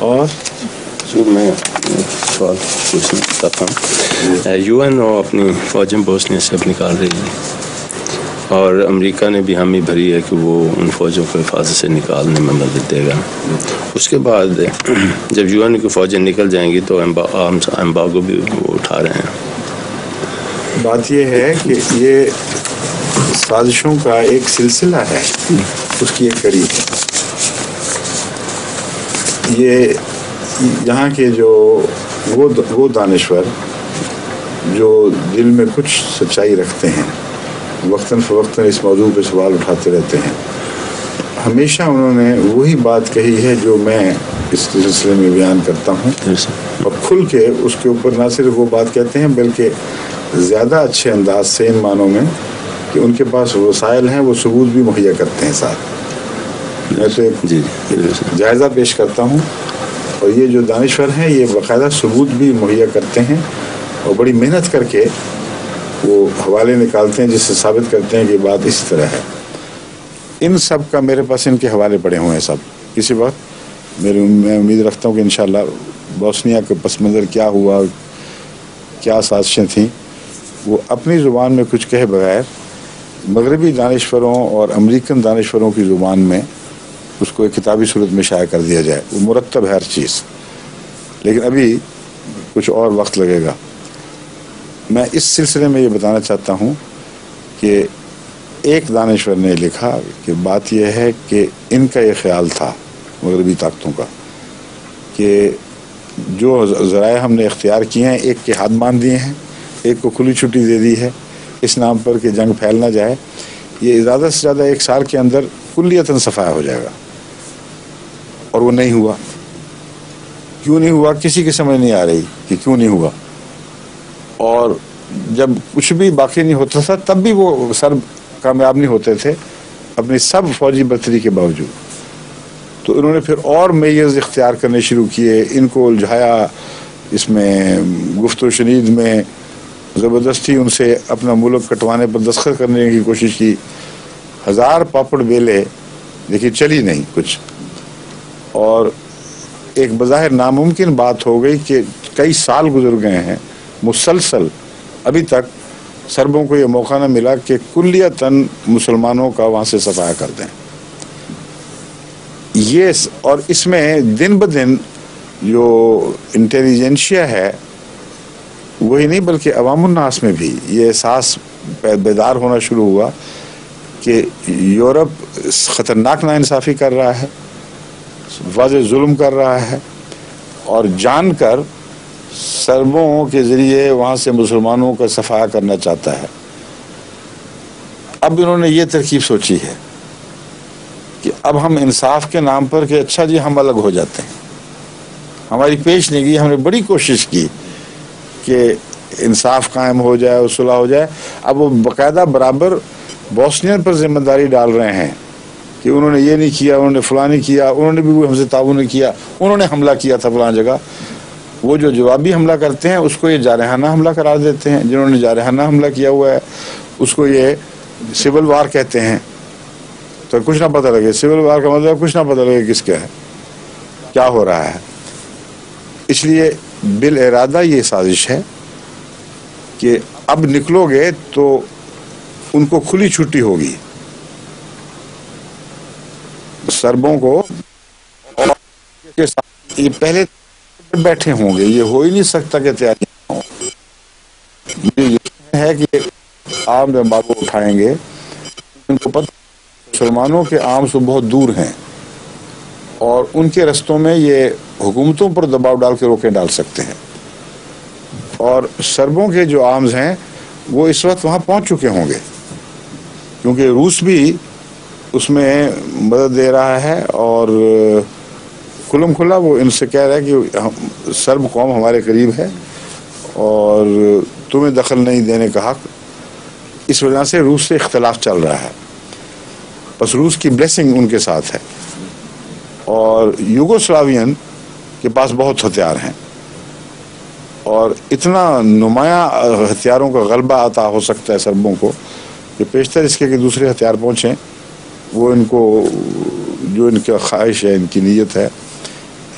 اور میں سوال پوچھنا چاہتا ہوں، یو این او اپنی فوجیں بوسنیا سے اب نکال رہی ہے اور امریکہ نے بھی حامی بھری ہے کہ وہ ان فوجوں کو حفاظت سے نکالنے میں مدد دے گا. اس کے بعد جب یو این کی فوجیں نکل جائیں گی تو ایمبارگو بھی وہ اٹھا رہے ہیں. بات یہ ہے کہ یہ سازشوں کا ایک سلسلہ ہے، اس کی ایک کڑی ہے. یہ یہاں کے جو وہ دانشور جو دل میں کچھ سچائی رکھتے ہیں، وقتاً فوقتاً اس موضوع پہ سوال اٹھاتے رہتے ہیں، ہمیشہ انہوں نے وہی بات کہی ہے جو میں اس سلسلے میں بیان کرتا ہوں، اور کھل کے اس کے اوپر نہ صرف وہ بات کہتے ہیں بلکہ زیادہ اچھے انداز سے ان معنوں میں کہ ان کے پاس وسائل ہیں، وہ ثبوت بھی مہیا کرتے ہیں ساتھ. میں تو ایک جائزہ پیش کرتا ہوں، اور یہ جو دانشور ہیں یہ باقاعدہ ثبوت بھی مہیا کرتے ہیں اور بڑی محنت کر کے وہ حوالے نکالتے ہیں جس سے ثابت کرتے ہیں کہ بات اس طرح ہے. ان سب کا میرے پاس ان کے حوالے پڑے ہوئے ہیں سب. کسی وقت میں امید رکھتا ہوں کہ انشاءاللہ بوسنیا کے پس منظر کیا ہوا، کیا سازشیں تھیں، وہ اپنی زبان میں کچھ کہے بغیر مغربی دانشوروں اور امریکن دانشوروں کی زبان میں اس کو ایک کتابی صورت میں شائع کر دیا جائے. وہ مرتب ہے ہر چیز، لیکن ابھی کچھ اور وقت لگے گا. میں اس سلسلے میں یہ بتانا چاہتا ہوں کہ ایک دانشور نے لکھا کہ بات یہ ہے کہ ان کا یہ خیال تھا مغربی طاقتوں کا کہ جو ذرائع ہم نے اختیار کیے ہیں، ایک کے ہاتھ باندھ دیے ہیں، ایک کو کھلی چھٹی دے دی ہے اس نام پر کہ جنگ پھیل نہ جائے، یہ زیادہ سے زیادہ 1 سال کے اندر کلیتاً صفایا ہو جائے گا. اور وہ نہیں ہوا. کیوں نہیں ہوا کسی کی سمجھ نہیں آ رہی کہ کیوں نہیں ہوا. اور جب کچھ بھی باقی نہیں ہوتا تھا تب بھی وہ سر کامیاب نہیں ہوتے تھے اپنی سب فوجی برتری کے باوجود. تو انہوں نے پھر اور میئرز اختیار کرنے شروع کیے، ان کو الجھایا، اس میں گفت و شنید میں زبردستی ان سے اپنا ملک کٹوانے پر دستخط کرنے کی کوشش کی. 1000 پاپڑ بیلے لیکن چلی نہیں کچھ. اور ایک بظاہر ناممکن بات ہو گئی کہ کئی سال گزر گئے ہیں مسلسل، ابھی تک سربوں کو یہ موقع نہ ملا کہ کلیتاً مسلمانوں کا وہاں سے صفایا کر دیں. یہ اور اس میں دن بدن جو انٹیلیجنشیا ہے وہی نہیں بلکہ عوام الناس میں بھی یہ احساس بیدار ہونا شروع ہوا کہ یورپ خطرناک ناانصافی کر رہا ہے، واضح ظلم کر رہا ہے، اور جان کر سربوں کے ذریعے وہاں سے مسلمانوں کا صفایا کرنا چاہتا ہے. اب انہوں نے یہ ترکیب سوچی ہے کہ اب ہم انصاف کے نام پر کہ اچھا جی ہم الگ ہو جاتے ہیں، ہماری پیش نہیں گئی، ہم نے بڑی کوشش کی کہ انصاف قائم ہو جائے اور صلح ہو جائے. اب وہ باقاعدہ برابر بوسنین پر ذمہ داری ڈال رہے ہیں کہ انہوں نے یہ نہیں کیا، انہوں نے فلاں نہیں کیا، انہوں نے بھی ہم سے تعاون نہیں کیا، انہوں نے حملہ کیا تھا فلاں جگہ. وہ جو جوابی حملہ کرتے ہیں اس کو یہ جارحانہ حملہ قرار دیتے ہیں. جنہوں نے جارحانہ حملہ کیا ہوا ہے اس کو یہ سول وار کہتے ہیں. تو کچھ نہ پتہ لگے، سول وار کا مطلب کچھ نہ پتہ لگے کس کا ہے، کیا ہو رہا ہے. اس لیے بالارادہ یہ سازش ہے کہ اب نکلو گے تو ان کو کھلی چھٹی ہوگی سربوں کو، یہ پہلے بیٹھے ہوں گے، یہ ہو ہی نہیں سکتا کہ تیاریاں ہوں. مجھے یقین ہے کہ عام ایمبارگو اٹھائیں گے، ان کو پتہ مسلمانوں کے عام سے بہت دور ہیں اور ان کے رستوں میں یہ حکومتوں پر دباؤ ڈال کے روکیں ڈال سکتے ہیں. اور سربوں کے جو آرمز ہیں وہ اس وقت وہاں پہنچ چکے ہوں گے کیونکہ روس بھی اس میں مدد دے رہا ہے اور کھلم کھلا وہ ان سے کہہ رہا ہے کہ سرب قوم ہمارے قریب ہے اور تمہیں دخل نہیں دینے کا حق. اس وجہ سے روس سے اختلاف چل رہا ہے، بس روس کی بلیسنگ ان کے ساتھ ہے. اور یوگوسلاوین کے پاس بہت ہتھیار ہیں اور اتنا نمایاں ہتھیاروں کا غلبہ عطا ہو سکتا ہے سربوں کو کہ پیشتر اس کے کہ دوسرے ہتھیار پہنچیں. وہ ان کو جو ان کا خواہش ہے، ان کی نیت ہے،